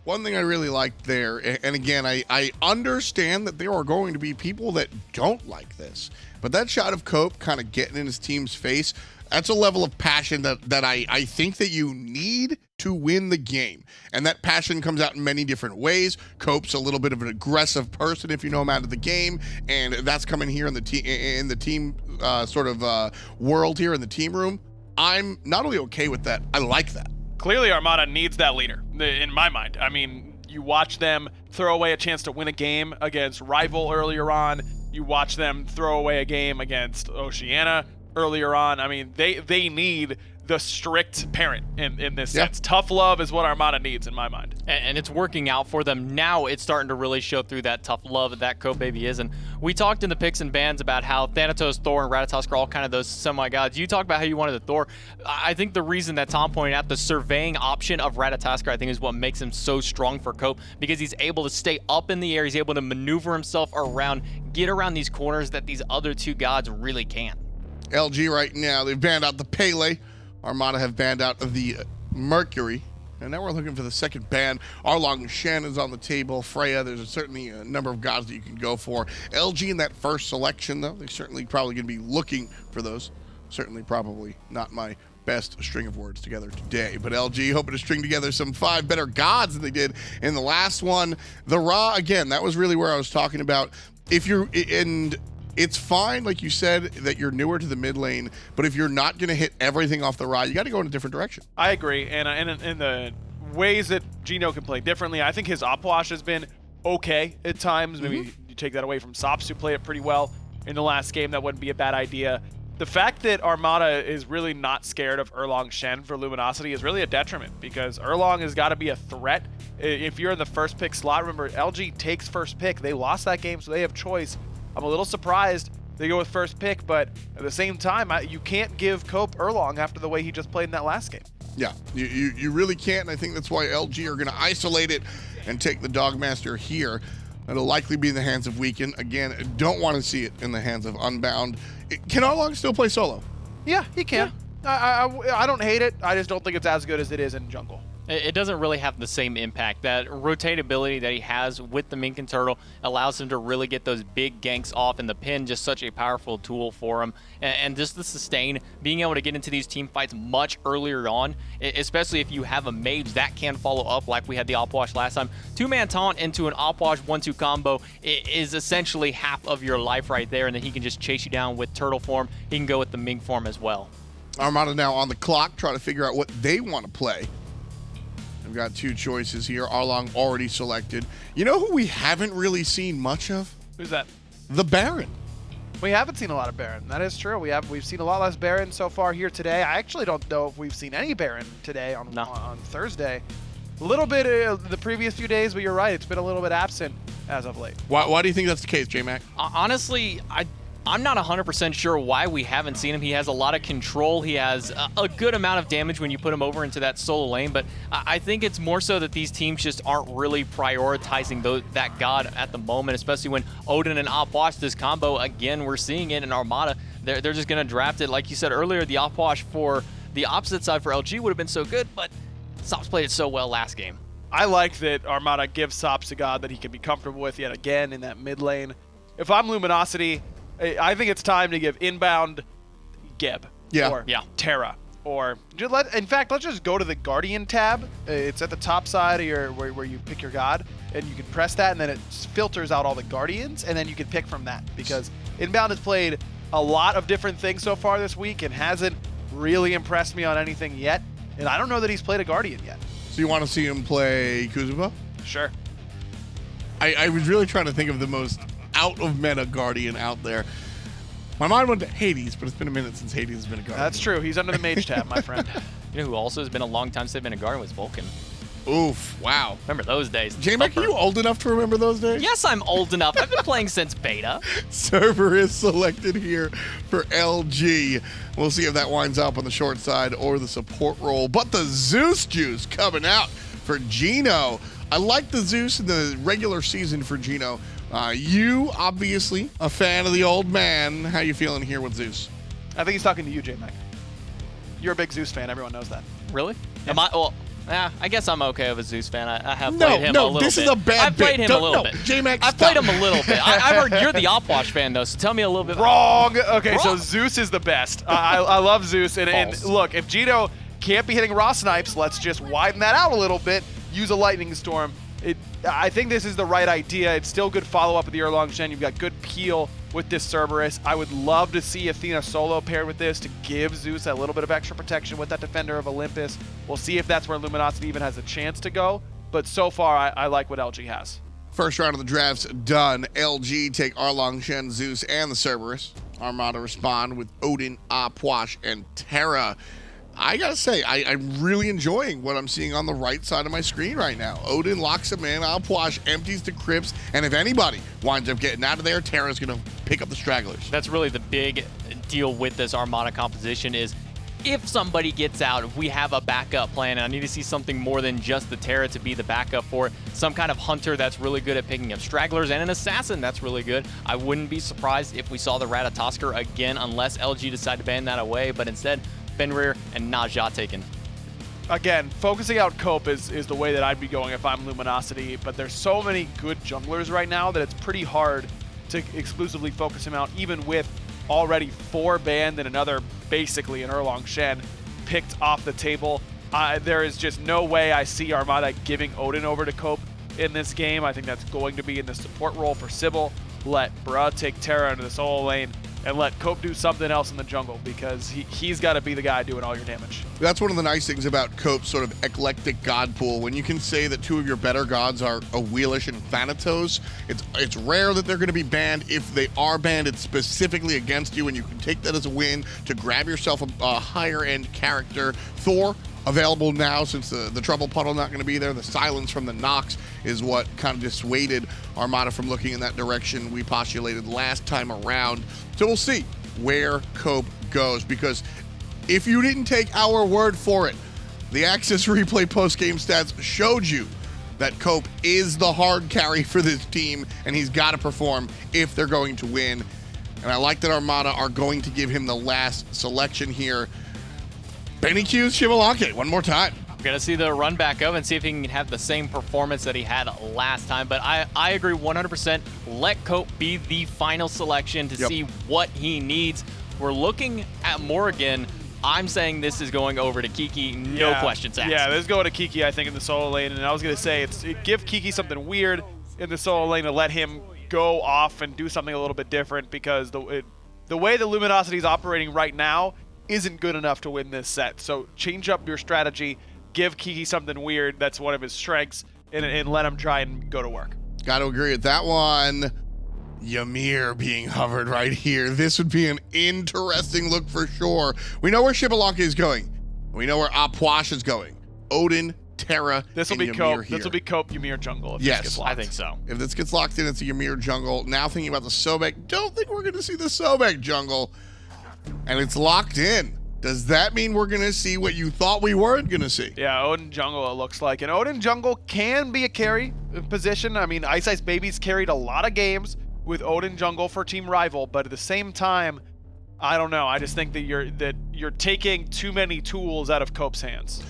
One thing I really liked there, and again, I understand that there are going to be people that don't like this, but that shot of Cope kind of getting in his team's face, that's a level of passion that I think that you need to win the game. And that passion comes out in many different ways. Cope's a little bit of an aggressive person if you know him out of the game, and that's coming here in the team world here in the team room. I'm not only okay with that, I like that. Clearly, Armada needs that leader, in my mind. I mean, you watch them throw away a chance to win a game against Rival earlier on. You watch them throw away a game against Oceania earlier on. I mean, they need the strict parent in this sense. Tough love is what Armada needs, in my mind. And it's working out for them. Now it's starting to really show through that tough love that Copebby is. And we talked in the picks and bans about how Thanatos, Thor, and Ratatosk are all kind of those semi-gods. You talked about how you wanted the Thor. I think the reason that Tom pointed out, the surveying option of Ratatosk, I think, is what makes him so strong for Cope, because he's able to stay up in the air. He's able to maneuver himself around, get around these corners that these other two gods really can't. LG right now, they've banned out the Pele. Armada have banned out the Mercury. And now we're looking for the second ban. Erlang Shen is on the table. Freya, there's certainly a number of gods that you can go for. LG in that first selection, though, they're certainly probably going to be looking for those. Certainly probably not my best string of words together today. But LG hoping to string together some 5 better gods than they did in the last one. The Ra, again, that was really where I was talking about. It's fine, like you said, that you're newer to the mid lane, but if you're not going to hit everything off the ride, you got to go in a different direction. I agree, and in the ways that Geno can play differently, I think his opwash has been okay at times. Maybe you take that away from Sops, who played it pretty well in the last game. That wouldn't be a bad idea. The fact that Armada is really not scared of Erlang Shen for Luminosity is really a detriment, because Erlang has got to be a threat. If you're in the first pick slot, remember, LG takes first pick. They lost that game, so they have choice. I'm a little surprised they go with first pick, but at the same time, you can't give Cope Erlang after the way he just played in that last game. Yeah, you really can't, and I think that's why LG are going to isolate it and take the Dogmaster here. It'll likely be in the hands of Weekend. Again, don't want to see it in the hands of Unbound. Can Erlang still play solo? Yeah, he can. Yeah. I don't hate it. I just don't think it's as good as it is in jungle. It doesn't really have the same impact. That rotatability that he has with the Mink and Turtle allows him to really get those big ganks off, and the pin just such a powerful tool for him. And just the sustain, being able to get into these team fights much earlier on, especially if you have a mage that can follow up like we had the Opwash last time. 2-man taunt into an Opwash 1-2 combo is essentially half of your life right there, and then he can just chase you down with Turtle form. He can go with the Mink form as well. Armada now on the clock, trying to figure out what they want to play. We've got 2 choices here. Erlang already selected. You know who we haven't really seen much of? Who's that? The Baron. We haven't seen a lot of Baron. That is true. We've seen a lot less Baron so far here today. I actually don't know if we've seen any Baron today on Thursday. A little bit the previous few days, but you're right. It's been a little bit absent as of late. Why do you think that's the case, J-Mac? Honestly, I'm not 100% sure why we haven't seen him. He has a lot of control. He has a good amount of damage when you put him over into that solo lane, but I think it's more so that these teams just aren't really prioritizing that god at the moment, especially when Odin and Opwash, this combo, again, we're seeing it in Armada. They're just going to draft it. Like you said earlier, the Opwash for the opposite side for LG would have been so good, but Sops played it so well last game. I like that Armada gives Sops a god that he can be comfortable with yet again in that mid lane. If I'm Luminosity, I think it's time to give Inbound Geb or Terra. Or in fact, let's just go to the Guardian tab. It's at the top side of where you pick your god, and you can press that, and then it filters out all the Guardians, and then you can pick from that. Because Inbound has played a lot of different things so far this week and hasn't really impressed me on anything yet. And I don't know that he's played a Guardian yet. So you want to see him play Kuzuba? Sure. I was really trying to think of the most out-of-meta Guardian out there. My mind went to Hades, but it's been a minute since Hades has been a Guardian. That's true. He's under the Mage tab, my friend. You know who also has been a long time since they've been a Guardian was Vulcan. Oof, wow. Remember those days. J-Mac, are you old enough to remember those days? Yes, I'm old enough. I've been playing since beta. Cerberus selected here for LG. We'll see if that winds up on the short side or the support role. But the Zeus juice coming out for Geno. I like the Zeus in the regular season for Geno. You, obviously, a fan of the old man. How you feeling here with Zeus? I think he's talking to you, J-Mac. You're a big Zeus fan. Everyone knows that. Really? Yeah. Am I? Well, I guess I'm okay with a Zeus fan. I have played him a little bit. No, this is a bad I've played bit. him a little bit. J-Mac, I've played him a little bit. I've heard you're the Opwash fan, though, so tell me a little bit. Wrong. Okay, so Wrong. Zeus is the best. I love Zeus. And look, if Geno can't be hitting raw snipes, let's just widen that out a little bit. Use a lightning storm. I think this is the right idea. It's still good follow-up with the Erlang Shen. You've got good peel with this Cerberus. I would love to see Athena solo paired with this to give Zeus a little bit of extra protection with that Defender of Olympus. We'll see if that's where Luminosity even has a chance to go. But so far, I like what LG has. First round of the draft's done. LG take Erlang, Shen, Zeus, and the Cerberus. Armada respond with Odin, Puch, and Terra. I gotta say, I'm really enjoying what I'm seeing on the right side of my screen right now. Odin locks him in, Puch empties the crypts, and if anybody winds up getting out of there, Terra's gonna pick up the stragglers. That's really the big deal with this Armada composition is if somebody gets out, we have a backup plan, and I need to see something more than just the Terra to be the backup for it. Some kind of hunter that's really good at picking up stragglers, and an assassin that's really good. I wouldn't be surprised if we saw the Ratatosker again, unless LG decide to ban that away, but instead, Fenrir and NotGeno taken. Again, focusing out Cope is the way that I'd be going if I'm Luminosity, but there's so many good junglers right now that it's pretty hard to exclusively focus him out, even with already 4 banned and another, basically an Erlang Shen, picked off the table. There is just no way I see Armada giving Odin over to Cope in this game. I think that's going to be in the support role for Sibyl. Let Bruh take Terra into the solo lane, and let Cope do something else in the jungle, because he's got to be the guy doing all your damage. That's one of the nice things about Cope's sort of eclectic god pool. When you can say that 2 of your better gods are a Wheelish and Thanatos, it's rare that they're going to be banned. If they are banned, it's specifically against you, and you can take that as a win to grab yourself a higher-end character. Thor, available now since the Trouble Puddle not going to be there. The silence from the Nox is what kind of dissuaded Armada from looking in that direction we postulated last time around. So we'll see where Cope goes, because if you didn't take our word for it, the Access Replay post-game stats showed you that Cope is the hard carry for this team, and he's got to perform if they're going to win. And I like that Armada are going to give him the last selection here. SmiteVOD's Xbalanque, one more time. We're going to see the run back up and see if he can have the same performance that he had last time. But I agree 100%. Let Cope be the final selection to see what he needs. We're looking at Morrigan. I'm saying this is going over to Kiki, no questions asked. Yeah, this is going to Kiki, I think, in the solo lane. And I was going to say, give Kiki something weird in the solo lane to let him go off and do something a little bit different, because the way the Luminosity is operating right now isn't good enough to win this set. So change up your strategy, give Kiki something weird that's one of his strengths, and let him try and go to work. Got to agree with that one. Ymir being hovered right here. This would be an interesting look for sure. We know where Xbalanque is going. We know where Puch is going. Odin, Terra, this will be Ymir Cope. here. This will be Cope Ymir jungle. If Yes, this gets locked. I think so. If this gets locked in, it's a Ymir jungle. Now thinking about the Sobek, don't think we're going to see the Sobek jungle. And it's locked in. Does that mean we're going to see what you thought we weren't going to see? Yeah, Odin jungle, it looks like. And Odin jungle can be a carry position. I mean, Ice Ice Baby's carried a lot of games with Odin jungle for Team Rival, but at the same time, I don't know. I just think that you're taking too many tools out of Cope's hands.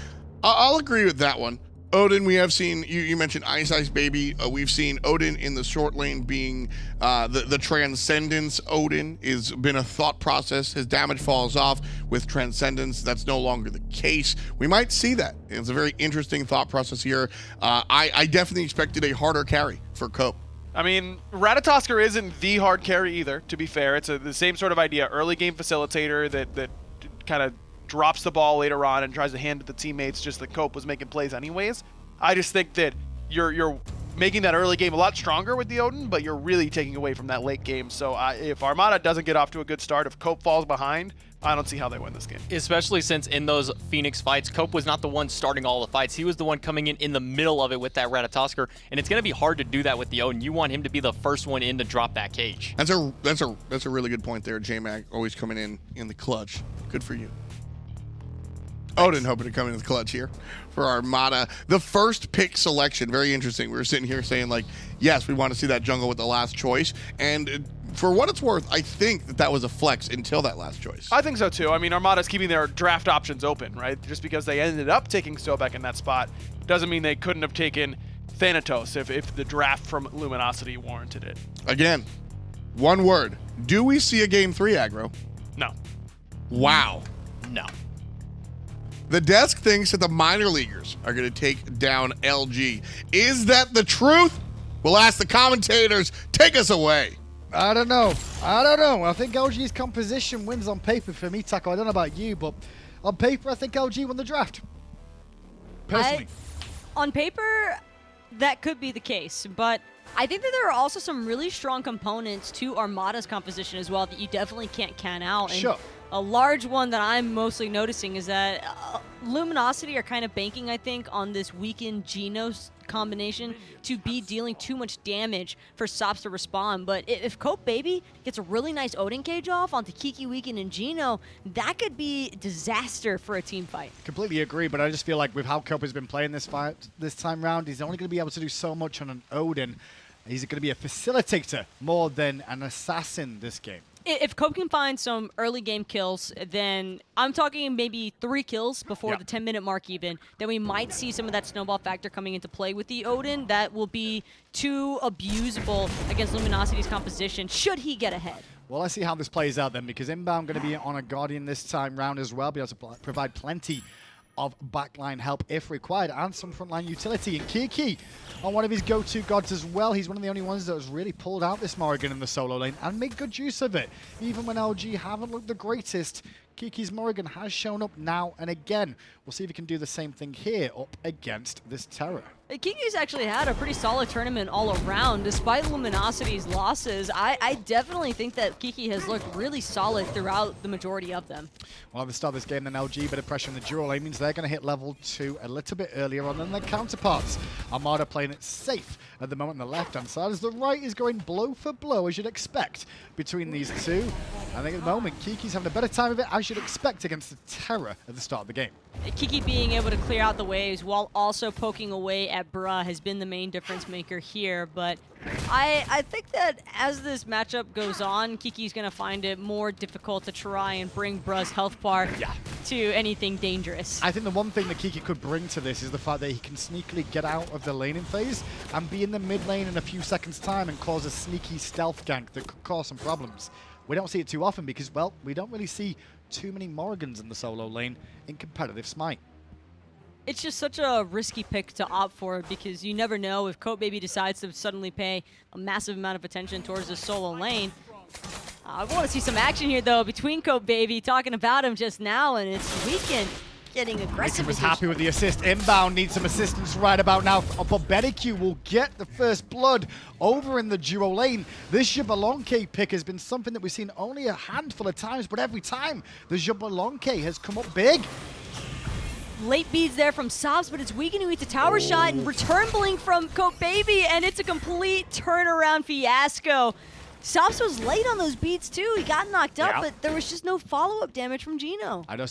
I'll agree with that one. Odin, we have seen, you mentioned Ice Ice Baby. We've seen Odin in the short lane being the Transcendence. Odin has been a thought process. His damage falls off with Transcendence. That's no longer the case. We might see that. It's a very interesting thought process here. I definitely expected a harder carry for Cope. I mean, Ratatosker isn't the hard carry either, to be fair. It's the same sort of idea. Early game facilitator that kind of drops the ball later on and tries to hand it to teammates, just that Cope was making plays anyways. I just think that you're making that early game a lot stronger with the Odin, but you're really taking away from that late game. So if Armada doesn't get off to a good start, if Cope falls behind, I don't see how they win this game. Especially since in those Phoenix fights, Cope was not the one starting all the fights. He was the one coming in the middle of it with that Ratatosker, and it's going to be hard to do that with the Odin. You want him to be the first one in to drop that cage. That's a really good point there, J-Mac. Always coming in the clutch. Good for you. Odin hoping to come in the clutch here for Armada. The first pick selection, very interesting. We were sitting here saying, like, yes, we want to see that jungle with the last choice. And for what it's worth, I think that was a flex until that last choice. I think so too. I mean, Armada's keeping their draft options open, right? Just because they ended up taking Sobek in that spot doesn't mean they couldn't have taken Thanatos if the draft from Luminosity warranted it. Again, one word. Do we see a Game 3 aggro? No. Wow. No. The desk thinks that the minor leaguers are going to take down LG. Is that the truth? We'll ask the commentators. Take us away. I don't know. I think LG's composition wins on paper for me, Taco. I don't know about you, but on paper, I think LG won the draft. Personally. On paper, that could be the case, but I think that there are also some really strong components to Armada's composition as well that you definitely can't count out. And Sure. a large one that I'm mostly noticing is that Luminosity are kind of banking, I think, on this weakened Genos combination to be dealing too much damage for sops to respond. But if Copebby gets a really nice Odin cage off onto Kiki, Weekend, and Geno, that could be disaster for a team fight. Completely agree, but I just feel like with how Cope has been playing this fight this time round, he's only going to be able to do so much on an Odin. He's going to be a facilitator more than an assassin this game. If Cope can find some early game kills, then I'm talking maybe 3 kills before the 10-minute mark even, then we might see some of that snowball factor coming into play with the Odin that will be too abusable against Luminosity's composition should he get ahead. Well, let's see how this plays out then, because Inbound going to be on a Guardian this time round as well, be able to provide plenty of backline help if required, and some frontline utility. And Kiki on one of his go-to gods as well. He's one of the only ones that has really pulled out this Morrigan in the solo lane and made good use of it. Even when LG haven't looked the greatest, Kiki's Morrigan has shown up now and again. We'll see if he can do the same thing here up against this Terra. Kiki's actually had a pretty solid tournament all around. Despite Luminosity's losses, I definitely think that Kiki has looked really solid throughout the majority of them. Well, at the start of this game, then LG, bit of pressure in the dual lane means they're going to hit level 2 a little bit earlier on than their counterparts. Armada playing it safe at the moment on the left-hand side, as the right is going blow for blow, as you'd expect, between these two. I think at the moment, Kiki's having a better time of it, as you'd expect, against the Terra at the start of the game. Kiki being able to clear out the waves while also poking away at Bruh has been the main difference maker here, but I think that as this matchup goes on, Kiki's going to find it more difficult to try and bring Bruh's health bar to anything dangerous. I think the one thing that Kiki could bring to this is the fact that he can sneakily get out of the laning phase and be in the mid lane in a few seconds' time and cause a sneaky stealth gank that could cause some problems. We don't see it too often because, well, we don't really see too many Morrigans in the solo lane in competitive Smite. It's just such a risky pick to opt for because you never know if Copebby decides to suddenly pay a massive amount of attention towards the solo lane. I want to see some action here, though, between Copebby talking about him just now, and it's Weekend getting aggressive. Weekend was happy with the assist. Inbound needs some assistance right about now, but sBennyQ will get the first blood over in the duo lane. This Xbalanque pick has been something that we've seen only a handful of times, but every time the Xbalanque has come up big. Late beads there from Sobs, but it's Weekend who eats a tower shot, and return blink from Copebby, and it's a complete turnaround fiasco. Sobs was late on those beats too. He got knocked up, but there was just no follow-up damage from Geno. I don't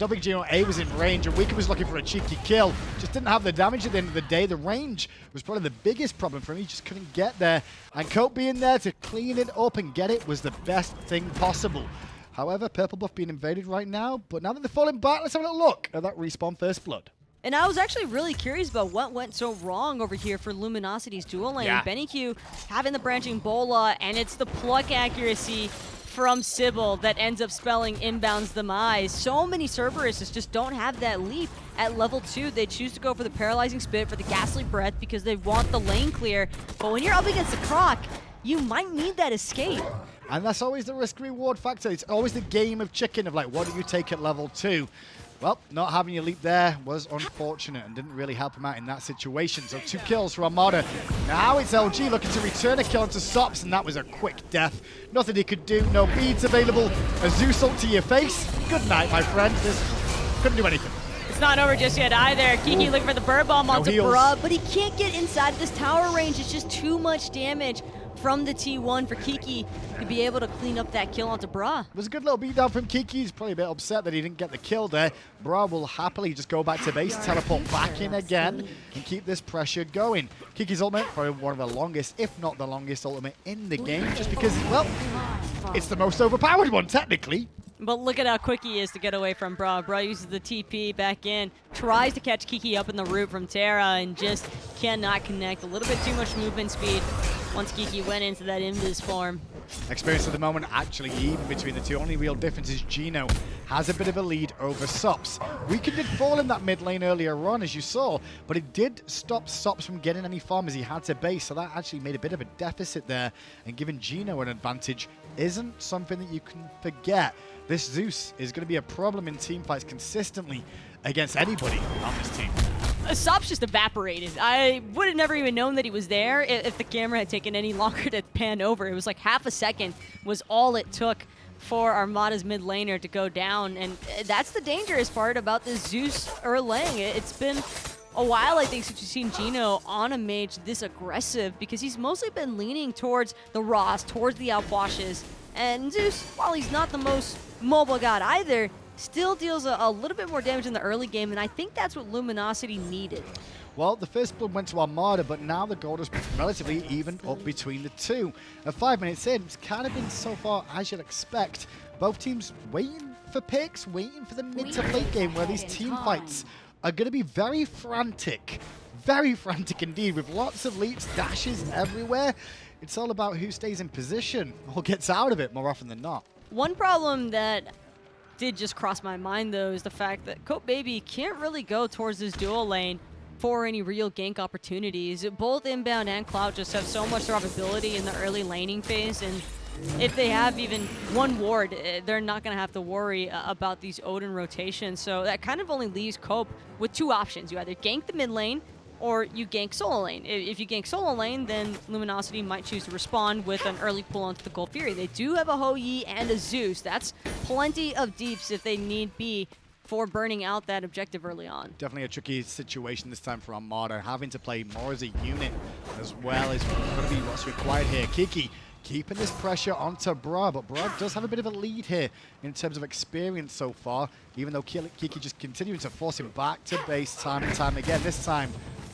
think Geno A was in range, and Weekend was looking for a cheeky kill. Just didn't have the damage at the end of the day. The range was probably the biggest problem for him. He just couldn't get there. And Cope being there to clean it up and get it was the best thing possible. However, Purple Buff being invaded right now, but now that they're falling back, let's have a little look at that respawn first blood. And I was actually really curious about what went so wrong over here for Luminosity's dual lane. sBennyQ having the branching bola, and it's the pluck accuracy from Sibyl that ends up spelling Inbound's demise. So many Cerberuses just don't have that leap at level 2. They choose to go for the paralyzing spit, for the ghastly breath, because they want the lane clear. But when you're up against the Croc, you might need that escape. And that's always the risk-reward factor. It's always the game of chicken of like, what do you take at level 2? Well, not having your leap there was unfortunate and didn't really help him out in that situation. So 2 kills for Armada. Now it's LG looking to return a kill onto Sops, and that was a quick death. Nothing he could do, no beads available. A Zeus ult to your face. Good night, my friend. Just couldn't do anything. It's not over just yet either. Kiki looking for the bird bomb onto heals. Bruh, but he can't get inside of this tower range. It's just too much damage from the T1 for Kiki to be able to clean up that kill onto Bra. It was a good little beatdown from Kiki. He's probably a bit upset that he didn't get the kill there. Bra will happily just go back to base, teleport back in again, and keep this pressure going. Kiki's ultimate, probably one of the longest, if not the longest ultimate in the game, just because, well, it's the most overpowered one, technically. But look at how quick he is to get away from Bra. Bra uses the TP back in, tries to catch Kiki up in the root from Terra, and just cannot connect. A little bit too much movement speed once Kiki went into that invis form. Experience at the moment actually even between the two. Only real difference is Geno has a bit of a lead over Sops. Weaken did fall in that mid lane earlier on, as you saw, but it did stop Sops from getting any farm as he had to base, so that actually made a bit of a deficit there, and giving Geno an advantage isn't something that you can forget. This Zeus is going to be a problem in team fights consistently against anybody on this team. Sops just evaporated. I would have never even known that he was there if the camera had taken any longer to pan over. It was like half a second was all it took for Armada's mid laner to go down, and that's the dangerous part about this Zeus Erlang. It's been a while, I think, since we've seen Geno on a mage this aggressive, because he's mostly been leaning towards the Ross, towards the outwashes, and Zeus, while he's not the most mobile god either, still deals a little bit more damage in the early game, and I think that's what Luminosity needed. Well, the first blood went to Armada, but now the gold is relatively even up between the two. At 5 minutes in, it's kind of been so far as you'd expect. Both teams waiting for picks, waiting for the mid to late game where these team fights are going to be very frantic indeed, with lots of leaps, dashes everywhere. It's all about who stays in position or gets out of it more often than not. One problem that did just cross my mind, though, is the fact that Copebby can't really go towards this dual lane for any real gank opportunities. Both Inbound and Clout just have so much survivability in the early laning phase, and if they have even one ward, they're not going to have to worry about these Odin rotations. So that kind of only leaves Cope with two options. You either gank the mid lane, or you gank solo lane. If you gank solo lane, then Luminosity might choose to respond with an early pull onto the Gold Fury. They do have a Hou-Yi and a Zeus. That's plenty of deeps if they need be for burning out that objective early on. Definitely a tricky situation this time for Armada, having to play more as a unit as well is going to be what's required here. Kiki keeping this pressure onto Bra, but Bra does have a bit of a lead here in terms of experience so far, even though Kiki just continuing to force him back to base time and time again. This time,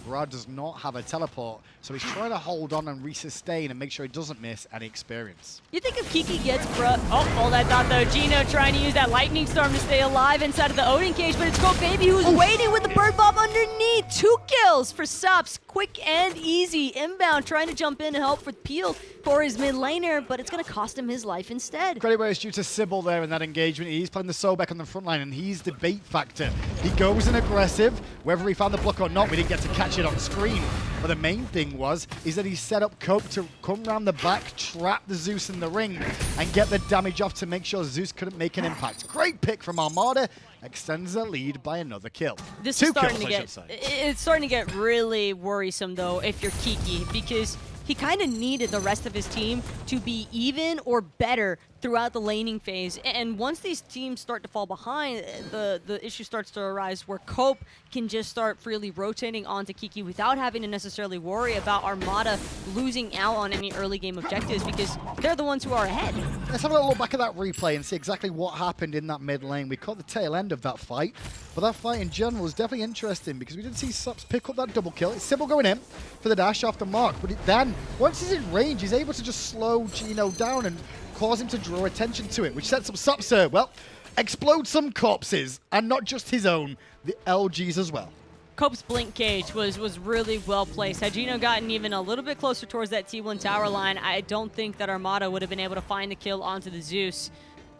Bra does not have a teleport, so he's trying to hold on and resustain and make sure he doesn't miss any experience. You think if Kiki gets Bra... Oh, hold that thought, though. Geno trying to use that Lightning Storm to stay alive inside of the Odin cage, but it's Copebby who's waiting with the Bird Bomb underneath. 2 kills for Sops. Quick and easy. Inbound trying to jump in and help with Peel for his mid laner, but it's going to cost him his life instead. Credit where it's due to Sibyl there in that engagement. He's playing the Sobek on the front line, and he's the bait factor. He goes in aggressive. Whether he found the block or not, we didn't get to catch it on screen. But the main thing is that he set up Cope to come around the back, trap the Zeus in the ring, and get the damage off to make sure Zeus couldn't make an impact. Great pick from Armada. Extends the lead by another kill. This 2 is starting kills, to get, it's starting to get really worrisome, though, if you're Kiki, because he kind of needed the rest of his team to be even or better throughout the laning phase. And once these teams start to fall behind, the issue starts to arise where Cope can just start freely rotating onto Kiki without having to necessarily worry about Armada losing out on any early game objectives, because they're the ones who are ahead. Let's have a look back at that replay and see exactly what happened in that mid lane. We caught the tail end of that fight, but that fight in general was definitely interesting because we did see Sops pick up that double kill. It's Sibyl going in for the dash after Mark, but then, once he's in range, he's able to just slow Geno down and cause him to draw attention to it, which sets up Sops here. Well, explode some corpses, and not just his own, the LGs as well. Cope's blink cage was really well placed. Had Geno gotten even a little bit closer towards that T1 tower line, I don't think that Armada would have been able to find a kill onto the Zeus.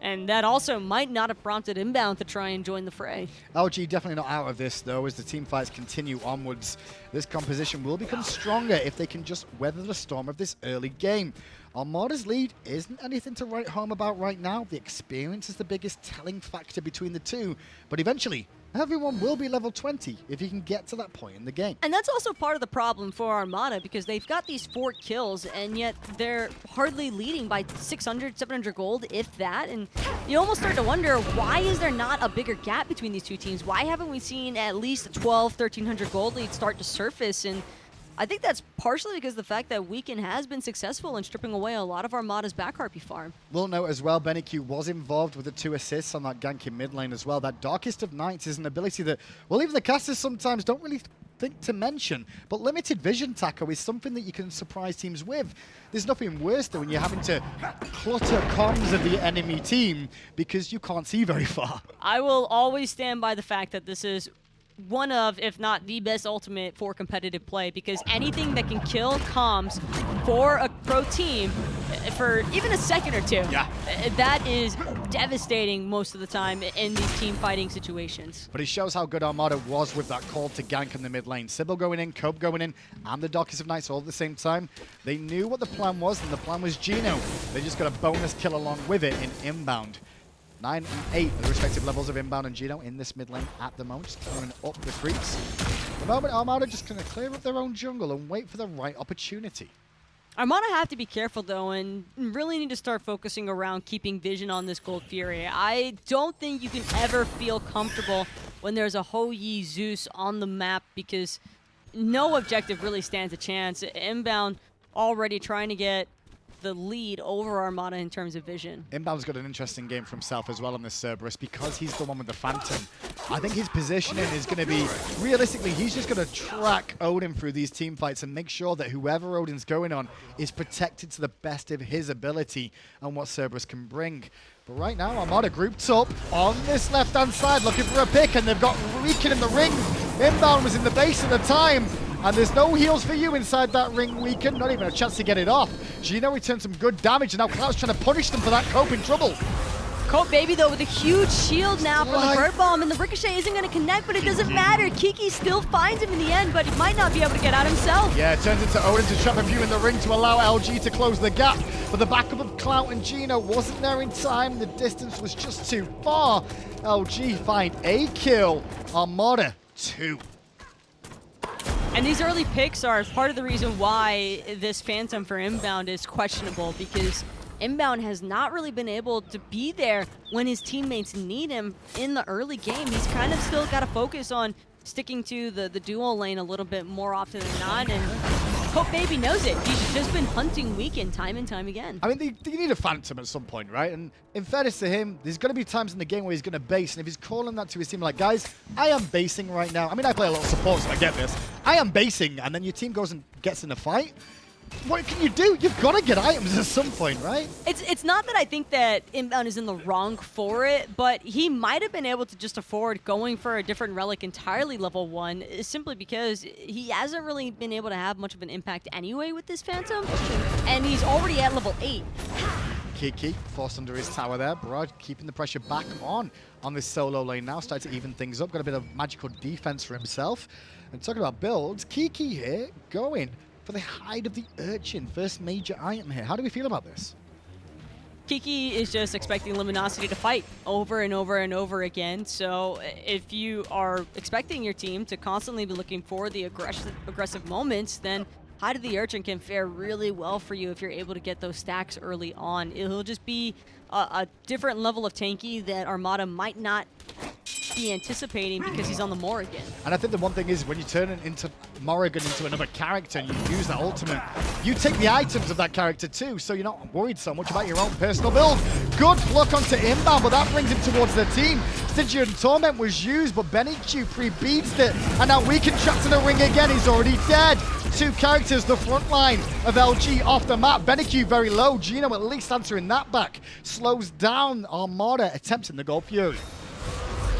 And that also might not have prompted Inbound to try and join the fray. LG definitely not out of this, though, as the team fights continue onwards. This composition will become stronger if they can just weather the storm of this early game. Armada's lead isn't anything to write home about right now. The experience is the biggest telling factor between the two. But eventually, everyone will be level 20 if you can get to that point in the game. And that's also part of the problem for Armada, because they've got these 4 kills, and yet they're hardly leading by 600, 700 gold, if that. And you almost start to wonder, why is there not a bigger gap between these two teams? Why haven't we seen at least a 12, 1300 gold lead start to surface? And I think that's partially because of the fact that Weekend has been successful in stripping away a lot of Armada's back harpy farm. We'll note as well, sBennyQ was involved with the 2 assists on that gank in mid lane as well. That Darkest of Nights is an ability that, well, even the casters sometimes don't really think to mention, but limited vision tackle is something that you can surprise teams with. There's nothing worse than when you're having to clutter comms of the enemy team because you can't see very far. I will always stand by the fact that this is one of, if not the best ultimate for competitive play, because anything that can kill comms for a pro team for even a second or two, that is devastating most of the time in these team fighting situations. But it shows how good Armada was with that call to gank in the mid lane. Sibyl going in, Cope going in, and the Darkest of Nights all at the same time. They knew what the plan was, and the plan was Geno. They just got a bonus kill along with it in Inbound. 9 and 8 are the respective levels of Inbound and Geno in this mid lane at the moment, just clearing up the creeps. At the moment, Armada just going to clear up their own jungle and wait for the right opportunity. Armada have to be careful, though, and really need to start focusing around keeping vision on this Gold Fury. I don't think you can ever feel comfortable when there's a Hou-Yi Zeus on the map, because no objective really stands a chance. Inbound already trying to get the lead over Armada in terms of vision. Inbound's got an interesting game for himself as well on this Cerberus because he's the one with the Phantom. I think his positioning is going to be, realistically, he's just going to track Odin through these team fights and make sure that whoever Odin's going on is protected to the best of his ability and what Cerberus can bring. But right now, Armada grouped up on this left-hand side looking for a pick, and they've got Weekend in the ring. Inbound was in the base at the time. And there's no heals for you inside that ring, Weekend. Not even a chance to get it off. Geno returned some good damage, and now Clout's trying to punish them for that. Cope in trouble. Copebby, though, with a huge shield now from the Bird Bomb, and the Ricochet isn't going to connect, but it doesn't matter. Kiki still finds him in the end, but he might not be able to get out himself. Yeah, it turns into Odin to trap a few in the ring to allow LG to close the gap. But the backup of Clout and Geno wasn't there in time. The distance was just too far. LG find a kill. Armada 2. And these early picks are part of the reason why this Phantom for Inbound is questionable, because Inbound has not really been able to be there when his teammates need him in the early game. He's kind of still got to focus on sticking to the dual lane a little bit more often than not, and Copebby knows it. He's just been hunting Weekend time and time again. I mean, they need a Phantom at some point, right? And in fairness to him, there's going to be times in the game where he's going to base, and if he's calling that to his team, like, guys, I am basing right now. I mean, I play a lot of support, so I get this. I am basing, and then your team goes and gets in a fight. What can you do? You've got to get items at some point, right? It's not that I think that Inbound is in the wrong for it, but he might have been able to just afford going for a different relic entirely level 1, simply because he hasn't really been able to have much of an impact anyway with this Phantom, and he's already at level 8. Kiki forced under his tower there. Broad keeping the pressure back on this solo lane now. Starting to even things up. Got a bit of magical defense for himself. And talking about builds, Kiki here going for the Hide of the Urchin. First major item here. How do we feel about this? Kiki is just expecting Luminosity to fight over and over and over again. So if you are expecting your team to constantly be looking for the aggressive moments, then Hide of the Urchin can fare really well for you if you're able to get those stacks early on. It'll just be a different level of tanky that Armada might not be anticipating because he's on the Morrigan. And I think the one thing is when you turn into Morrigan into another character and you use that ultimate, you take the items of that character too, so you're not worried so much about your own personal build. Good pluck onto Inbound, but that brings him towards the team. Stygian Torment was used, but sBennyQ pre-beats it, and now Weekend trapped in the ring again. He's already dead. 2 characters, the front line of LG off the map. sBennyQ very low. Geno at least answering that back. Slows down Armada attempting the Gold Fury.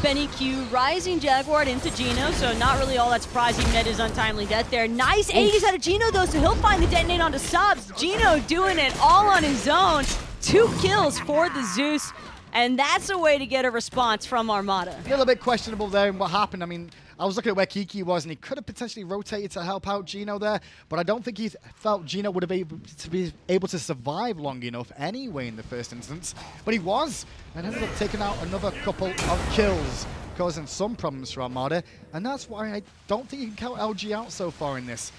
sBennyQ rising Jaguar into Geno, so not really all that surprising that his untimely death there. Nice Aegis out of Geno though, so he'll find the detonate onto sops. Geno doing it all on his own. 2 kills for the Zeus, and that's a way to get a response from Armada. A little bit questionable there in what happened. I mean, I was looking at where Kiki was, and he could have potentially rotated to help out Geno there, but I don't think he felt Geno would have be able to survive long enough anyway in the first instance. But he was, and ended up taking out another couple of kills, causing some problems for Armada, and that's why I don't think you can count LG out so far in this.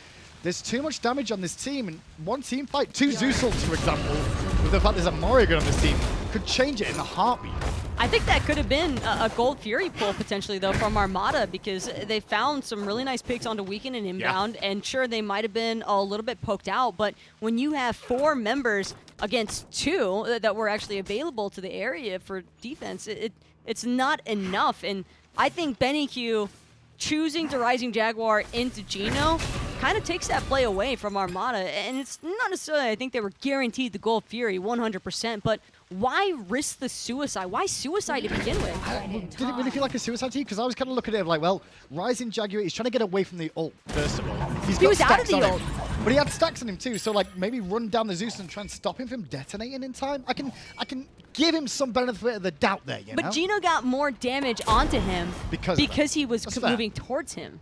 There's too much damage on this team, and one team fight, 2 Zeus ults, for example, with the fact there's a Morrigan on this team, could change it in a heartbeat. I think that could have been a Gold Fury pull potentially, though, from Armada, because they found some really nice picks onto Weekend and Inbound, and sure, they might have been a little bit poked out, but when you have 4 members against 2 that were actually available to the area for defense, it's not enough, and I think sBennyQ choosing to Rising Jaguar into Geno kind of takes that play away from Armada, and it's not necessarily I think they were guaranteed the Gold Fury 100%, but why risk the suicide? Why suicide to begin with? Did it really feel like a suicide to you? Because I was kind of looking at it like, well, Rising Jaguar, he's trying to get away from the ult, first of all. He was out of the ult. But he had stacks on him too, so like maybe run down the Zeus and try and stop him from detonating in time. I can give him some benefit of the doubt there, you know? But Geno got more damage onto him because he was moving towards him.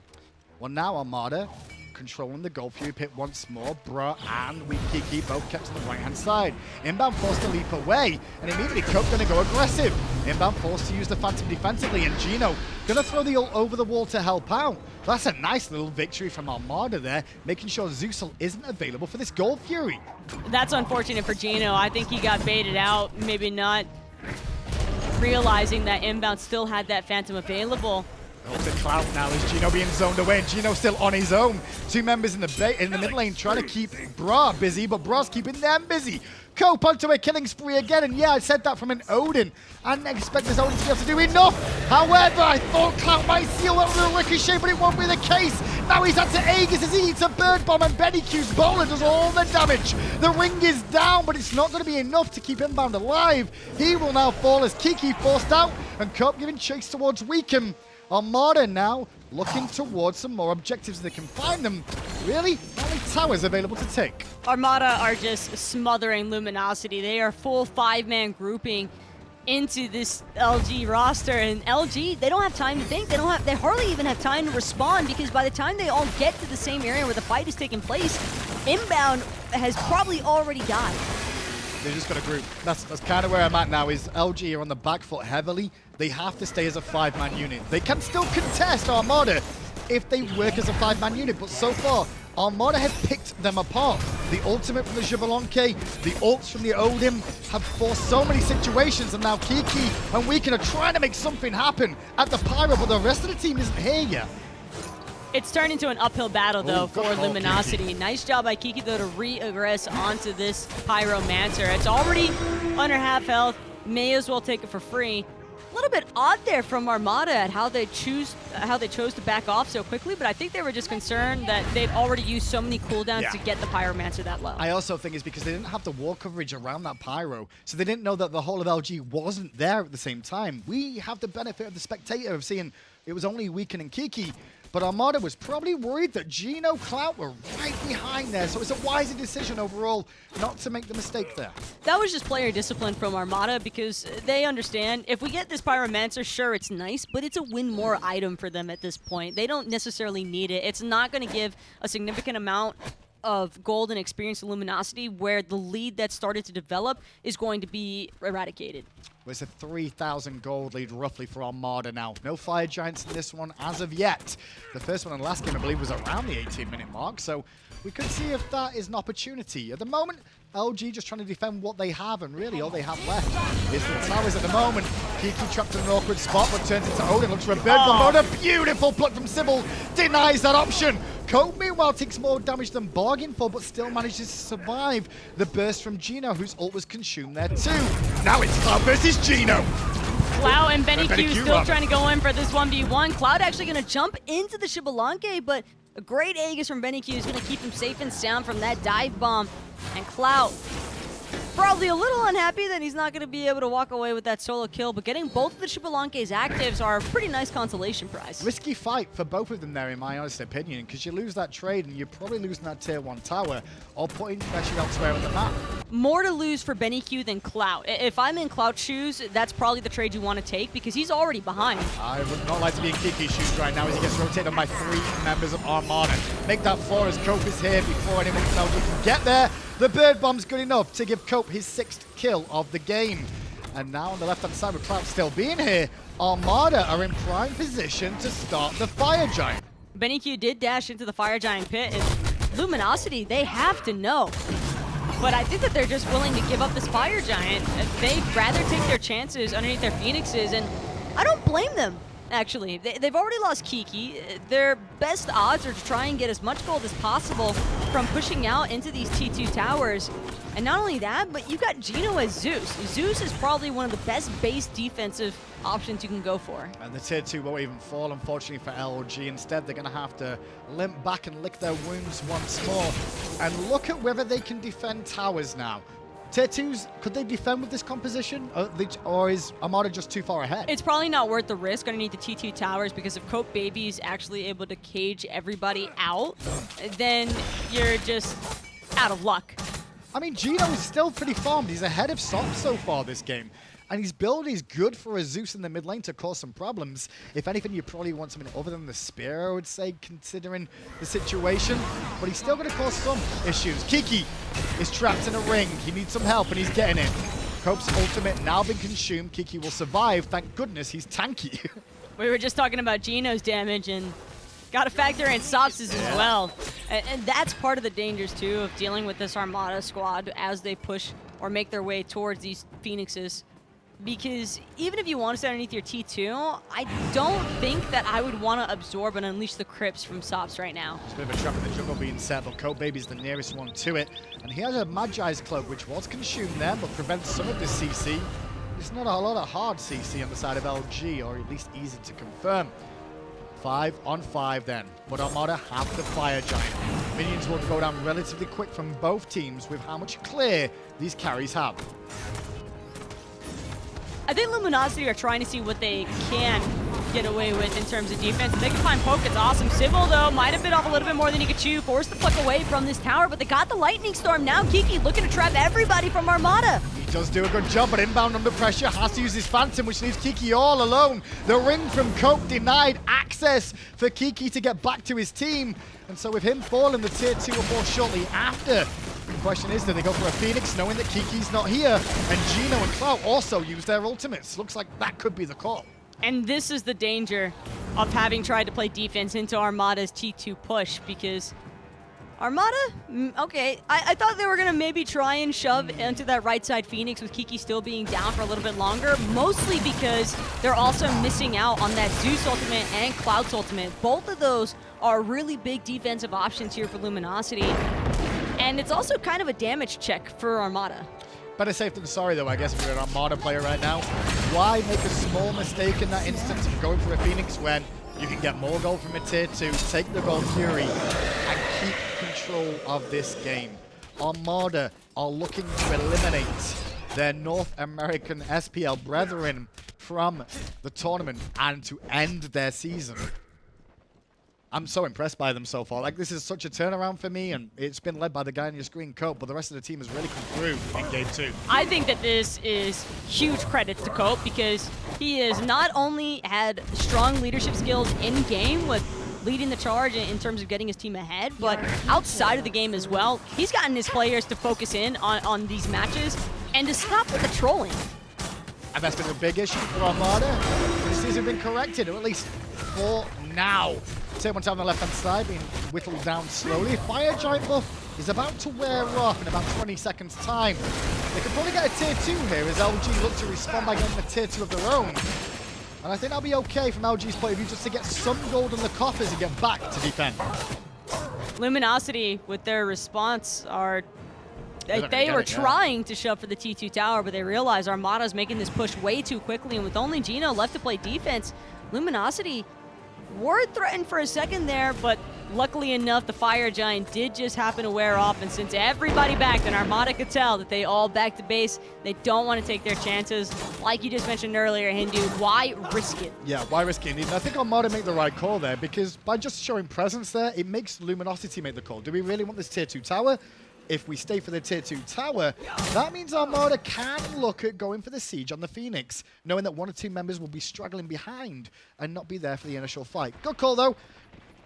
Well, now Armada controlling the Gold Fury pit once more. Bruh and Kiki both kept on the right-hand side. Inbound forced to leap away, and immediately Cope going to go aggressive. Inbound forced to use the Phantom defensively, and Geno going to throw the ult over the wall to help out. That's a nice little victory from Armada there, making sure Zeus isn't available for this Gold Fury. That's unfortunate for Geno. I think he got baited out, maybe not realizing that Inbound still had that Phantom available. The Clout now is Geno being zoned away, and Geno still on his own. 2 members in the mid lane trying to keep Bra busy, but Bra's keeping them busy. Cope onto a killing spree again, and yeah, I said that from an Odin. I didn't expect this Odin to be able to do enough. However, I thought Clout might seal that with a ricochet, but it won't be the case. Now he's at to Aegis as he eats a bird bomb, and sBennyQ's bowler does all the damage. The ring is down, but it's not going to be enough to keep Inbound alive. He will now fall as Kiki forced out, and Cope giving chase towards Weaken. Armada now looking towards some more objectives that can find them. Really, only towers available to take. Armada are just smothering Luminosity. They are full 5-man grouping into this LG roster, and LG, they don't have time to think. They hardly even have time to respond, because by the time they all get to the same area where the fight is taking place, Inbound has probably already died. They're just going to group. That's kind of where I'm at now, is LG are on the back foot heavily. They have to stay as a 5-man unit. They can still contest Armada if they work as a 5-man unit, but so far, Armada have picked them apart. The ultimate from the Xbalanque, the ults from the Odin have forced so many situations, and now Kiki and Weaken are trying to make something happen at the Pyro, but the rest of the team isn't here yet. It's turned into an uphill battle, though, for Luminosity. Kiki. Nice job by Kiki, though, to re-aggress onto this Pyromancer. It's already under half health. May as well take it for free. A little bit odd there from Armada at how they chose to back off so quickly, but I think they were just concerned that they'd already used so many cooldowns to get the Pyromancer that low. I also think it's because they didn't have the wall coverage around that Pyro, so they didn't know that the whole of LG wasn't there at the same time. We have the benefit of the spectator of seeing it was only Weaken and Kiki, but Armada was probably worried that Geno, Clout were right behind there, so it's a wiser decision overall not to make the mistake there. That was just player discipline from Armada, because they understand if we get this Pyromancer, sure, it's nice, but it's a win more item for them at this point. They don't necessarily need it. It's not going to give a significant amount of gold and experience to Luminosity, where the lead that started to develop is going to be eradicated. Well, it's a 3,000 gold lead roughly for Armada now. No Fire Giants in this one as of yet. The first one in the last game, I believe, was around the 18-minute mark, so we could see if that is an opportunity. At the moment, LG just trying to defend what they have, and really all they have left is the towers at the moment. Kiki trapped in an awkward spot, but turns into Odin, looks for a bird bomb. A beautiful pluck from Sibyl, denies that option. Cope, meanwhile, takes more damage than bargained for, but still manages to survive the burst from Geno, whose ult was consumed there too. Now it's Clout versus Geno. Clout and sBennyQ still trying to go in for this 1v1. Clout actually going to jump into the Xbalanque, but a great Aegis from sBennyQ is going to keep him safe and sound from that dive bomb. And Clout, probably a little unhappy that he's not going to be able to walk away with that solo kill, but getting both of the Xbalanque's actives are a pretty nice consolation prize. Risky fight for both of them there, in my honest opinion, because you lose that trade and you're probably losing that tier 1 tower or putting pressure elsewhere on the map. More to lose for sBennyQ than Clout. If I'm in Clout's shoes, that's probably the trade you want to take, because he's already behind. I would not like to be in Kiki's shoes right now as he gets rotated on by 3 members of Armada. Make that 4 as Cope is here before anyone else can get there. The bird bomb's good enough to give Cope his 6th kill of the game. And now on the left-hand side, with Clout still being here, Armada are in prime position to start the Fire Giant. sBennyQ did dash into the Fire Giant pit, and Luminosity, they have to know. but I think that they're just willing to give up this Fire Giant. They'd rather take their chances underneath their Phoenixes, and I don't blame them, actually. They've already lost Kiki. Their best odds are to try and get as much gold as possible from pushing out into these T2 towers. And not only that, but you got Geno as Zeus. Zeus is probably one of the best base defensive options you can go for. And the tier 2 won't even fall, unfortunately, for LG. Instead, they're going to have to limp back and lick their wounds once more. And look at whether they can defend towers now. Tier 2s, could they defend with this composition? Or is Armada just too far ahead? It's probably not worth the risk underneath the T2 towers, because if Copebby is actually able to cage everybody out, then you're just out of luck. I mean, Geno is still pretty farmed. He's ahead of sops so far this game. And his build is good for a Zeus in the mid lane to cause some problems. If anything, you probably want something other than the spear, I would say, considering the situation. But he's still going to cause some issues. Kiki is trapped in a ring. He needs some help, and he's getting it. Cope's ultimate now been consumed. Kiki will survive. Thank goodness he's tanky. We were just talking about Geno's damage, and got to factor in Sops's as well. And that's part of the dangers, too, of dealing with this Armada squad as they push or make their way towards these Phoenixes. Because even if you want to stay underneath your T2, I don't think that I would want to absorb and unleash the Crips from Sops right now. It's a bit of a trap in the jungle being set, but Copebby's the nearest one to it. And he has a Magi's Cloak, which was consumed there, but prevents some of the CC. There's not a lot of hard CC on the side of LG, or at least easy to confirm. 5 on 5 then, but Armada have the Fire Giant. Minions will go down relatively quick from both teams with how much clear these carries have. I think Luminosity are trying to see what they can get away with in terms of defense. If they can find Poke, it's awesome. Sibyl, though, might have bit off a little bit more than he could chew. Forced the puck away from this tower, but they got the Lightning Storm. Now Kiki looking to trap everybody from Armada. He does do a good job, but Inbound under pressure has to use his Phantom, which leaves Kiki all alone. The ring from Cope denied access for Kiki to get back to his team. And so with him falling, the tier 2 will fall shortly after. The question is, do they go for a Phoenix knowing that Kiki's not here? And Geno and Clout also use their ultimates. Looks like that could be the call. And this is the danger of having tried to play defense into Armada's T2 push, because Armada, okay, I thought they were going to maybe try and shove into that right side Phoenix with Kiki still being down for a little bit longer, mostly because they're also missing out on that Zeus ultimate and Clout's ultimate. Both of those are really big defensive options here for Luminosity. And it's also kind of a damage check for Armada. Better safe than sorry, though, I guess, if you're an Armada player right now. Why make a small mistake in that instance of going for a Phoenix when you can get more gold from a tier 2, take the Gold Fury, and keep control of this game? Armada are looking to eliminate their North American SPL brethren from the tournament and to end their season. I'm so impressed by them so far. Like, this is such a turnaround for me, and it's been led by the guy on your screen, Cope, but the rest of the team has really come through in Game 2. I think that this is huge credit to Cope, because he has not only had strong leadership skills in-game with leading the charge in terms of getting his team ahead, but outside of the game as well, he's gotten his players to focus in on these matches and to stop with the trolling. And that's been a big issue for Armada. This season been corrected, or at least for now. Tier 1 on the left-hand side being whittled down slowly. Fire Giant buff is about to wear off in about 20 seconds' time. They could probably get a tier 2 here as LG look to respond by getting a tier 2 of their own. And I think that'll be okay from LG's point of view, just to get some gold in the coffers and get back to defend. Luminosity, with their response, they were trying to shove for the T2 tower, but they realized Armada's making this push way too quickly, and with only Geno left to play defense, Luminosity were threatened for a second there, but luckily enough, the Fire Giant did just happen to wear off, and since everybody backed, and Armada could tell that they all back to base, they don't want to take their chances. Like you just mentioned earlier, Hindu, why risk it? Yeah, why risk it? And I think Armada make the right call there, because by just showing presence there, it makes Luminosity make the call. Do we really want this tier 2 tower? If we stay for the tier 2 tower, that means Armada can look at going for the siege on the Phoenix, knowing that 1 or 2 members will be struggling behind and not be there for the initial fight. Good call, though,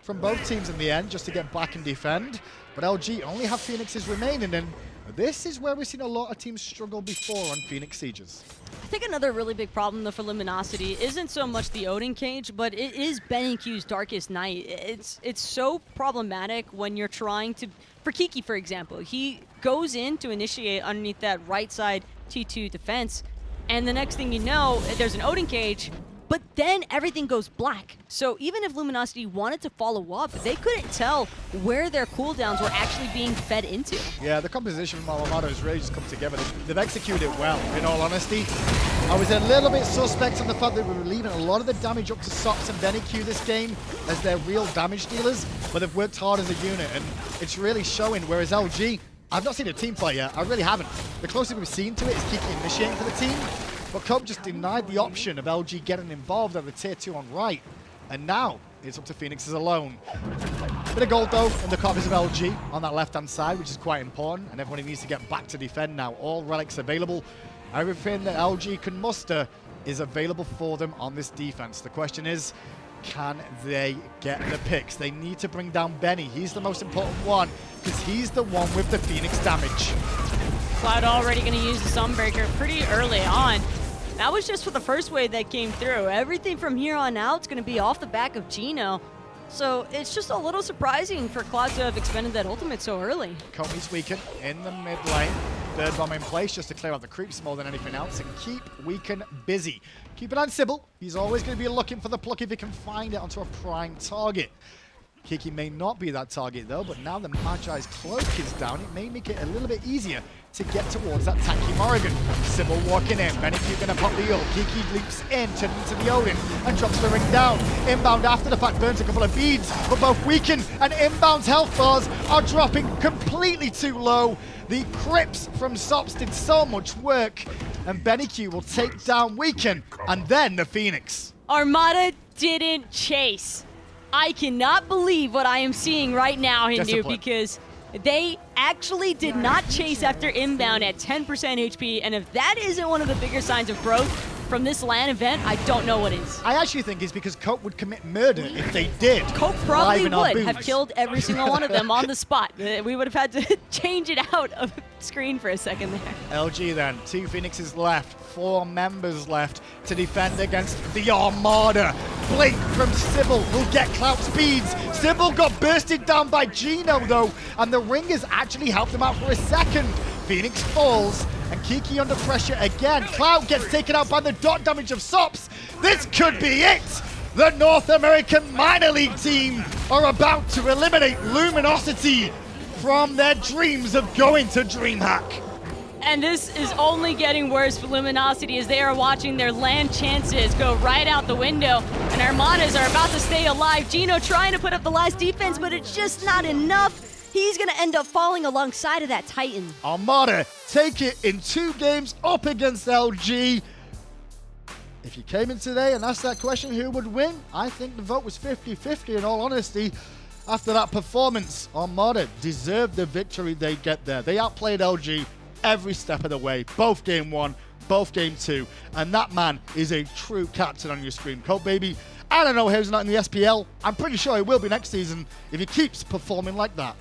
from both teams in the end, just to get back and defend. But LG only have Phoenixes remaining, and This is where we've seen a lot of teams struggle before on Phoenix Sieges. I think another really big problem, though, for Luminosity isn't so much the Odin cage, but it is sBennyQ's Darkest Night. It's so problematic when you're trying to... For Kiki, for example, he goes in to initiate underneath that right side T2 defense, and the next thing you know, there's an Odin cage, but then everything goes black. So even if Luminosity wanted to follow up, they couldn't tell where their cooldowns were actually being fed into. Yeah, the composition from Armada has really just come together. They've executed it well, in all honesty. I was a little bit suspect on the fact that we were leaving a lot of the damage up to sops and sBennyQ this game as their real damage dealers, but they've worked hard as a unit, and it's really showing, whereas LG, I've not seen a team play yet. I really haven't. The closest we've seen to it is Kiki initiating for the team, but Cope just denied the option of LG getting involved at the tier 2 on right. And now it's up to Phoenixes alone. Bit of gold though in the coffers of LG on that left-hand side, which is quite important. And everybody needs to get back to defend now. All relics available. Everything that LG can muster is available for them on this defense. The question is, can they get the picks? They need to bring down Benny. He's the most important one because he's the one with the Phoenix damage. Clout already going to use the Sunbreaker pretty early on. That was just for the first wave that came through. Everything from here on out is going to be off the back of Geno. So it's just a little surprising for Clout to have expended that ultimate so early. Comey's weakened in the mid lane. Third bomb in place just to clear out the creeps more than anything else and keep Weaken busy. Keep an eye on Sibyl. He's always going to be looking for the pluck if he can find it onto a prime target. Kiki may not be that target though, but now the Magi's cloak is down, it may make it a little bit easier to get towards that tanky Morrigan. Sibyl walking in, sBennyQ gonna pop the ult. Kiki leaps in, turns into the Odin, and drops the ring down. Inbound after the fact burns a couple of beads, but both Weaken and Inbound's health bars are dropping completely too low. The Crips from sops did so much work, and sBennyQ will take down Weaken, and then the Phoenix. Armada didn't chase. I cannot believe what I am seeing right now, Hindu, because they actually did not chase after Inbound at 10% HP, and if that isn't one of the bigger signs of growth from this LAN event, I don't know what is. I actually think it's because Cope would commit murder if they did. Cope probably would have killed every single one of them on the spot. We would have had to change it out of screen for a second there. LG then, 2 Phoenixes left, 4 members left to defend against the Armada. Blink from Sibyl will get Clout speeds. Sibyl got bursted down by Geno though, and the ringers actually helped him out for a second. Phoenix falls, and Kiki under pressure again. Clout gets taken out by the dot damage of sops. This could be it! The North American minor league team are about to eliminate Luminosity from their dreams of going to DreamHack. And this is only getting worse for Luminosity as they are watching their land chances go right out the window. And Armadas are about to stay alive. Geno trying to put up the last defense, but it's just not enough. He's going to end up falling alongside of that Titan. Armada take it in 2 games up against LG. If you came in today and asked that question, who would win? I think the vote was 50-50 in all honesty. After that performance, Armada deserved the victory they get there. They outplayed LG every step of the way, both game 1, both game 2, and that man is a true captain on your screen. Copebby, I don't know how he's not in the SPL. I'm pretty sure he will be next season if he keeps performing like that.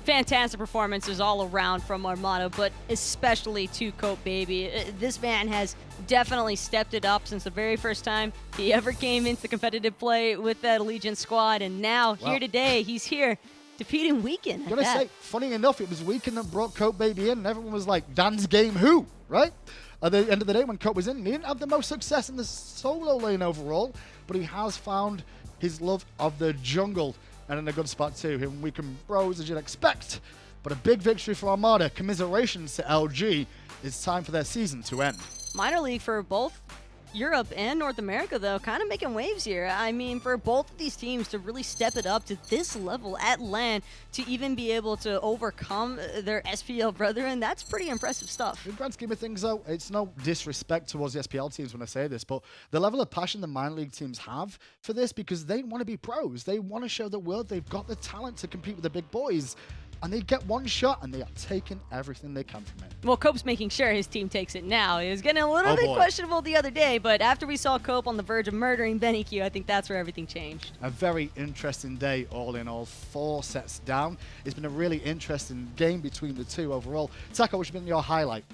Fantastic performances all around from Armada, but especially to Copebby. This man has definitely stepped it up since the very first time he ever came into competitive play with that Allegiance squad, and now here today, he's here defeating Weaken. I'm gonna say, funny enough, it was Weaken that brought Copebby in, and everyone was like, Dan's game who, right? At the end of the day, when Cope was in, he didn't have the most success in the solo lane overall, but he has found his love of the jungle, and in a good spot too. Him Weaken bros, as you'd expect. But a big victory for Armada. Commiserations to LG. It's time for their season to end. Minor league for both Europe and North America, though, kind of making waves here. I mean, for both of these teams to really step it up to this level at LAN, to even be able to overcome their SPL brethren, that's pretty impressive stuff. In the grand scheme of things, though, it's no disrespect towards the SPL teams when I say this, but the level of passion the minor league teams have for this, because they want to be pros. They want to show the world they've got the talent to compete with the big boys. and they get one shot, and they are taking everything they can from it. Well, Cope's making sure his team takes it now. It was getting a little bit questionable the other day, but after we saw Cope on the verge of murdering sBennyQ, I think that's where everything changed. A very interesting day, all in all. 4 sets down. It's been a really interesting game between the two overall. Taka, what's been your highlight?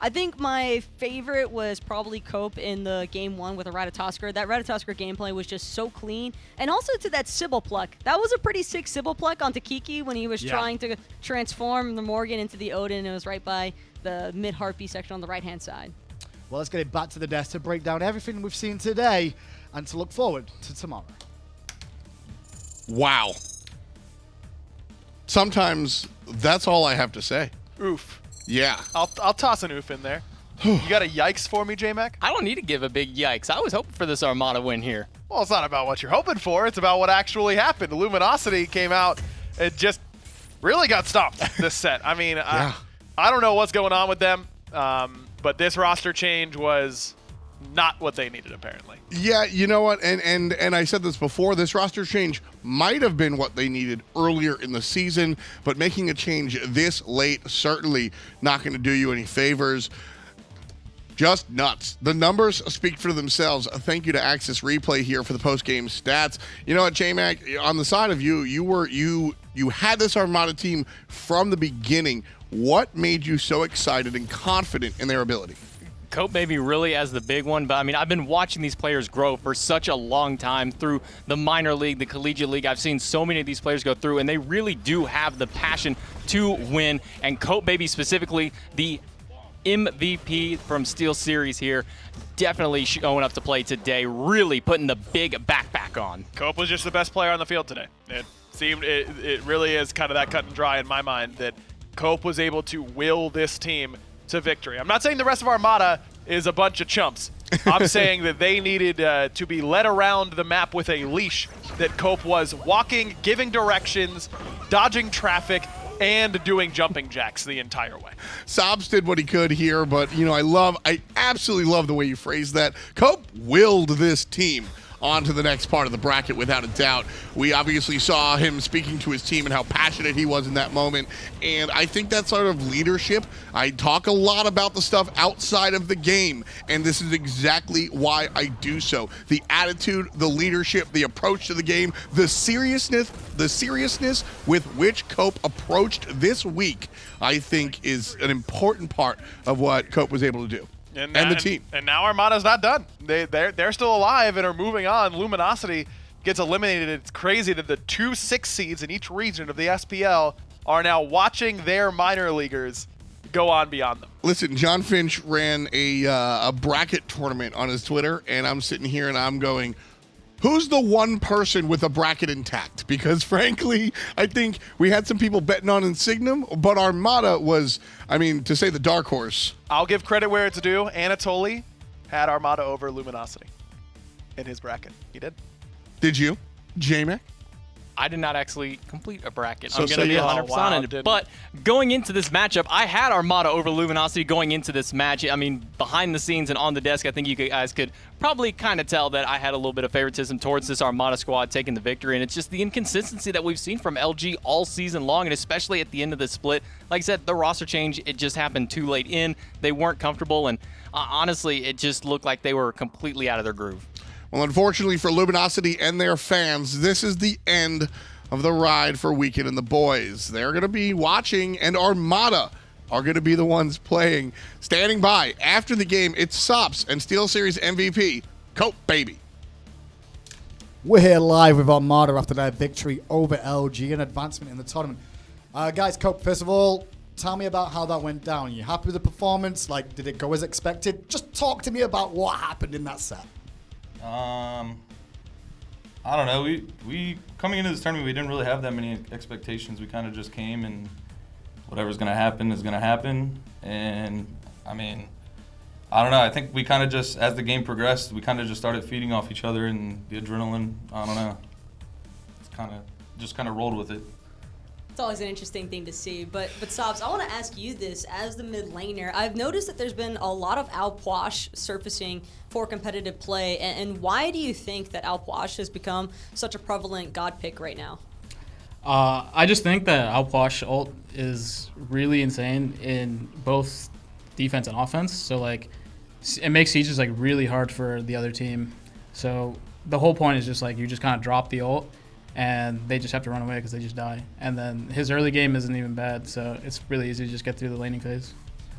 I think my favorite was probably Cope in the game 1 with a Ratatoskr. That Ratatoskr gameplay was just so clean. And also to that Sibyl pluck. That was a pretty sick Sibyl pluck onto Kiki when he was trying to transform the Morrigan into the Odin. It was right by the mid-heartbeat section on the right-hand side. Well, let's get it back to the desk to break down everything we've seen today and to look forward to tomorrow. Wow. Sometimes that's all I have to say. Oof. Yeah. I'll toss an oof in there. You got a yikes for me, J-Mac? I don't need to give a big yikes. I was hoping for this Armada win here. Well, it's not about what you're hoping for. It's about what actually happened. Luminosity came out and just really got stomped this set. I mean, I don't know what's going on with them, but this roster change was not what they needed, apparently. Yeah, you know what? And I said this before, this roster change might have been what they needed earlier in the season, but making a change this late, certainly not going to do you any favors. Just nuts. The numbers speak for themselves. Thank you to Access Replay here for the post-game stats. You know what, J-Mac, on the side of you had this Armada team from the beginning. What made you so excited and confident in their ability? Copebby really as the big one, but I mean, I've been watching these players grow for such a long time through the minor league, the collegiate league. I've seen so many of these players go through, and they really do have the passion to win. And Copebby specifically, the MVP from Steel Series here, definitely showing up to play today, really putting the big backpack on. Cope was just the best player on the field today. It really is kind of that cut and dry in my mind that Cope was able to will this team to victory. I'm not saying the rest of Armada is a bunch of chumps. I'm saying that they needed to be led around the map with a leash, that Cope was walking, giving directions, dodging traffic, and doing jumping jacks the entire way. Sobs did what he could here, but I absolutely love the way you phrased that. Cope willed this team on to the next part of the bracket without a doubt. We obviously saw him speaking to his team and how passionate he was in that moment, and I think that sort of leadership, I talk a lot about the stuff outside of the game, and this is exactly why I do so. The attitude, the leadership, the approach to the game, the seriousness with which Cope approached this week, I think is an important part of what Cope was able to do. And the team. And now Armada's not done. They're still alive and are moving on. Luminosity gets eliminated. It's crazy that the 2 6 seeds in each region of the SPL are now watching their minor leaguers go on beyond them. Listen, John Finch ran a bracket tournament on his Twitter, and I'm sitting here and I'm going, who's the one person with a bracket intact? Because frankly, I think we had some people betting on Insignum, but Armada was, to say the dark horse. I'll give credit where it's due. Anatoly had Armada over Luminosity in his bracket. He did. Did you, J-Mac? I did not actually complete a bracket. So I'm going to be 100% on it. But going into this matchup, I had Armada over Luminosity going into this match. Behind the scenes and on the desk, I think you guys could probably kind of tell that I had a little bit of favoritism towards this Armada squad taking the victory. And it's just the inconsistency that we've seen from LG all season long, and especially at the end of the split. Like I said, the roster change, it just happened too late in. They weren't comfortable, and honestly, it just looked like they were completely out of their groove. Well, unfortunately for Luminosity and their fans, this is the end of the ride for Weekend and the boys. They're going to be watching, and Armada are going to be the ones playing. Standing by after the game, it's Sops and Steel Series MVP, Copebby. We're here live with Armada after their victory over LG and advancement in the tournament. Guys, Cope, first of all, tell me about how that went down. You happy with the performance? Did it go as expected? Just talk to me about what happened in that set. I don't know. We coming into this tournament, we didn't really have that many expectations. We kind of just came, and whatever's going to happen is going to happen. And I don't know. I think we kind of just, as the game progressed, we kind of just started feeding off each other, and the adrenaline, I don't know. It's kind of rolled with it. It's always an interesting thing to see. But Sobs, I want to ask you this as the mid laner. I've noticed that there's been a lot of Alpuach surfacing for competitive play. And why do you think that Alpuach has become such a prevalent god pick right now? I just think that Outwash ult is really insane in both defense and offense. So like, it makes sieges like really hard for the other team. So the whole point is just like you just kind of drop the ult, and they just have to run away because they just die. And then his early game isn't even bad, so it's really easy to just get through the laning phase.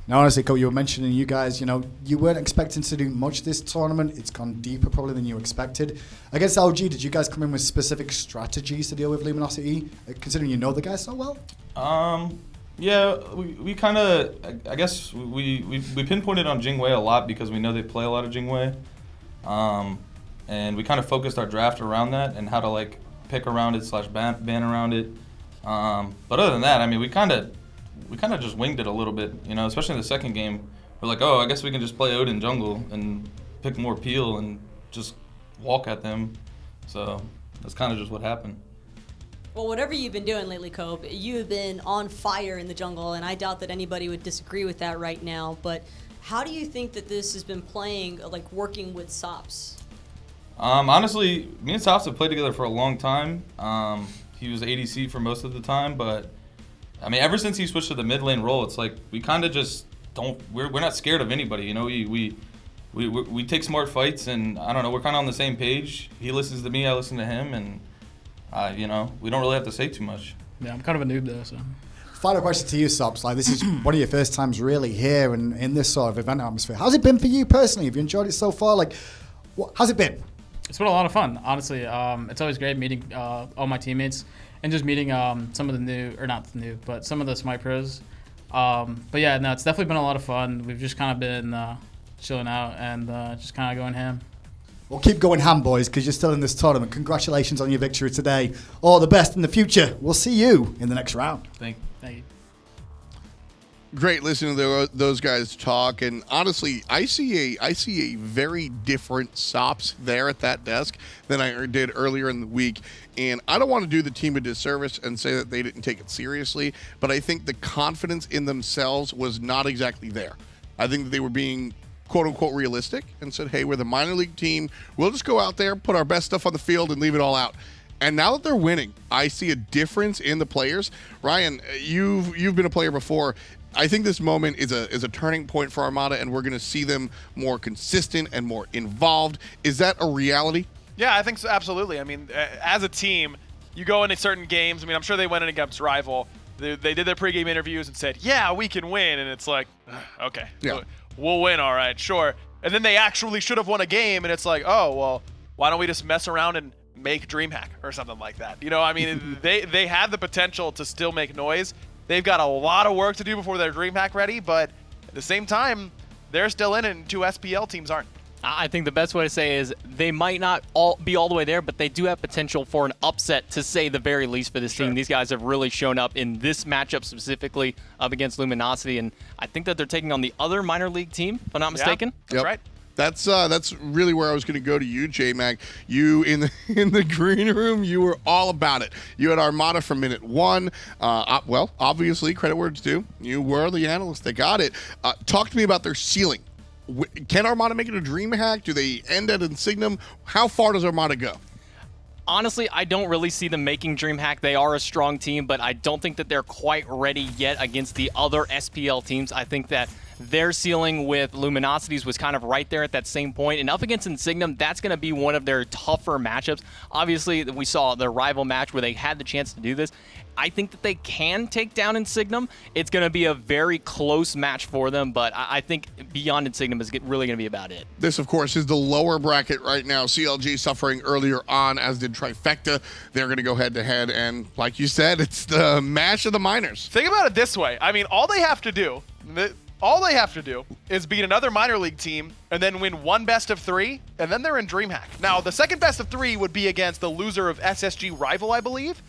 Now, honestly, Cole, you were mentioning you guys, you weren't expecting to do much this tournament. It's gone deeper probably than you expected. Against LG, did you guys come in with specific strategies to deal with Luminosity, considering you know the guys so well? Yeah, we kind of, I guess we pinpointed on Jingwei a lot because we know they play a lot of Jingwei. And we kind of focused our draft around that and how to like pick around it / ban around it. But other than that, I mean, we kind of just winged it a little bit, especially in the second game. We're like, oh, I guess we can just play Odin jungle and pick more peel and just walk at them. So that's kind of just what happened. Well, whatever you've been doing lately, Cope, you have been on fire in the jungle, and I doubt that anybody would disagree with that right now. But how do you think that this has been playing, like working with sops? Honestly, me and Sops have played together for a long time. He was ADC for most of the time, but I mean, ever since he switched to the mid lane role, it's like we kind of just don't. We're not scared of anybody, We take smart fights, and I don't know. We're kind of on the same page. He listens to me, I listen to him, and we don't really have to say too much. Yeah, I'm kind of a noob though, so. Final question to you, Sops. Like, this is one of your first times really here and in this sort of event atmosphere. How's it been for you personally? Have you enjoyed it so far? Like, how's it been? It's been a lot of fun, honestly. It's always great meeting all my teammates and just meeting some of the new, or not new, but some of the Smite pros. But yeah, no, it's definitely been a lot of fun. We've just kind of been chilling out and just kind of going ham. Well, keep going ham, boys, because you're still in this tournament. Congratulations on your victory today. All the best in the future. We'll see you in the next round. Thank you. Great listening to those guys talk, and honestly, I see a very different Sops there at that desk than I did earlier in the week. And I don't want to do the team a disservice and say that they didn't take it seriously, but I think the confidence in themselves was not exactly there. I think that they were being quote-unquote realistic and said, hey, we're the minor league team. We'll just go out there, put our best stuff on the field, and leave it all out. And now that they're winning, I see a difference in the players. Ryan, you've been a player before. I think this moment is a turning point for Armada, and we're going to see them more consistent and more involved. Is that a reality? Yeah, I think so, absolutely. I mean, as a team, you go into certain games. I mean, I'm sure they went in against Rival. They did their pregame interviews and said, yeah, we can win. And it's like, okay, yeah. We'll win, all right, sure. And then they actually should have won a game, and it's like, oh, well, why don't we just mess around and make DreamHack or something like that? I mean, they have the potential to still make noise. They've got a lot of work to do before they're DreamHack ready, but at the same time, they're still in it, and two SPL teams aren't. I think the best way to say is they might not be all the way there, but they do have potential for an upset, to say the very least, for this team. These guys have really shown up in this matchup specifically up against Luminosity, and I think that they're taking on the other minor league team, if I'm not mistaken. That's right. That's really where I was going to go to you, J-Mag. You in the green room, you were all about it. You had Armada from minute one. Well, obviously, credit where it's due. You were the analyst that got it. Talk to me about their ceiling. Can Armada make it a DreamHack? Do they end at Insignum? How far does Armada go? Honestly, I don't really see them making DreamHack. They are a strong team, but I don't think that they're quite ready yet against the other SPL teams. I think that their ceiling with Luminosities was kind of right there at that same point. And up against Insignum, that's going to be one of their tougher matchups. Obviously, we saw the rival match where they had the chance to do this. I think that they can take down Insignum. It's going to be a very close match for them, but I think beyond Insignum is really going to be about it. This, of course, is the lower bracket right now. CLG suffering earlier on, as did Trifecta. They're going to go head-to-head, and like you said, it's the mash of the minors. Think about it this way. I mean, all they have to do is beat another minor league team and then win one best of three, and then they're in DreamHack. Now, the second best of three would be against the loser of SSG Rival, I believe.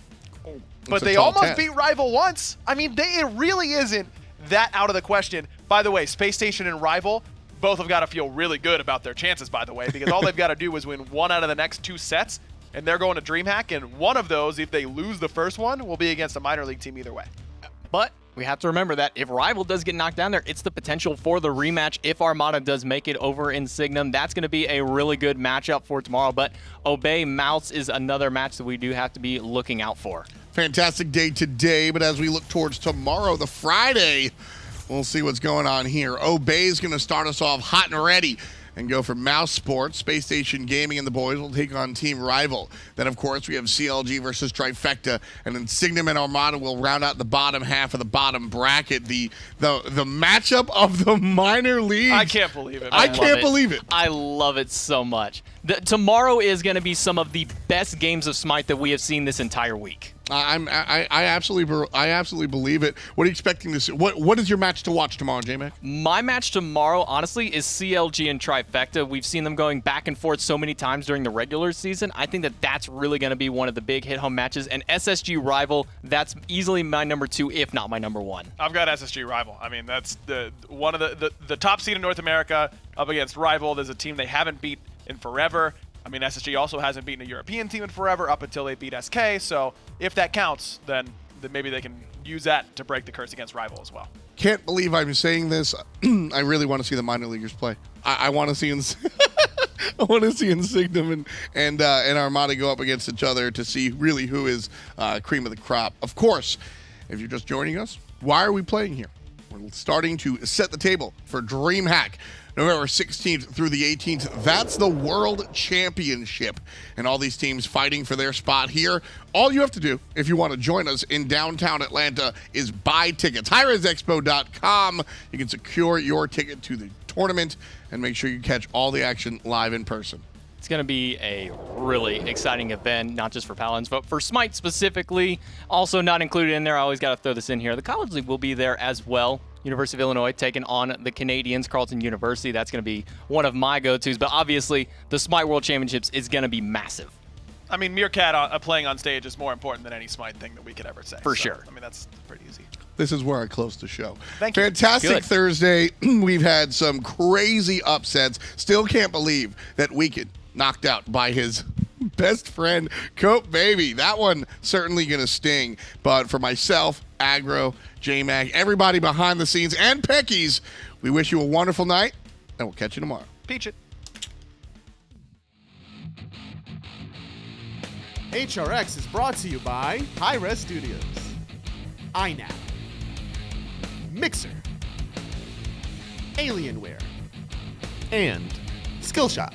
But they almost beat Rival once. I mean, it really isn't that out of the question. By the way, Space Station and Rival both have got to feel really good about their chances, by the way, because all they've got to do is win one out of the next two sets, and they're going to DreamHack, and one of those, if they lose the first one, will be against a minor league team either way. But we have to remember that if Rival does get knocked down there, it's the potential for the rematch. If Armada does make it over Insignum, that's going to be a really good matchup for tomorrow. But Obey Mouse is another match that we do have to be looking out for. Fantastic day today, but as we look towards tomorrow, the Friday, we'll see what's going on here. Obey's going to start us off hot and ready and go for Mouse Sports. Space Station Gaming and the boys will take on Team Rival. Then, of course, we have CLG versus Trifecta, and then Signum and Armada will round out the bottom half of the bottom bracket. The matchup of the minor leagues. I can't believe it. I can't believe it. I love it so much. Tomorrow is going to be some of the best games of Smite that we have seen this entire week. I absolutely believe it. What are you expecting to see? What is your match to watch tomorrow, J-Mac? My match tomorrow, honestly, is CLG and Trifecta. We've seen them going back and forth so many times during the regular season. I think that that's really going to be one of the big hit-home matches. And SSG Rival, that's easily my number 2, if not my number 1. I've got SSG Rival. I mean, that's one of the top seed in North America up against Rival. There's a team they haven't beat in forever. I mean, SSG also hasn't beaten a European team in forever up until they beat SK, so if that counts, then maybe they can use that to break the curse against Rival as well. Can't believe I'm saying this. I really want to see the minor leaguers play. I want to see I want to see Insignum and Armada go up against each other to see really who is cream of the crop. Of course, if you're just joining us, why are we playing here? We're starting to set the table for DreamHack. November 16th through the 18th, that's the World Championship. And all these teams fighting for their spot here. All you have to do, if you want to join us in downtown Atlanta, is buy tickets. hi-rezexpo.com. You can secure your ticket to the tournament and make sure you catch all the action live in person. It's going to be a really exciting event, not just for Paladins, but for Smite specifically. Also not included in there, I always got to throw this in here. The College League will be there as well. University of Illinois taking on the Canadians, Carleton University. That's going to be one of my go-tos. But obviously, the Smite World Championships is going to be massive. I mean, Meerkat playing on stage is more important than any Smite thing that we could ever say. For sure. I mean, that's pretty easy. This is where I close the show. Thank you. Fantastic Good. Thursday. We've had some crazy upsets. Still can't believe that Weekend knocked out by his best friend, Copebby. That one certainly going to sting. But for myself, Aggro, J-Mag, everybody behind the scenes, and Peckies, we wish you a wonderful night, and we'll catch you tomorrow. Peach it. HRX is brought to you by hi-rez Studios, iNap, Mixer, Alienware, and Skillshop.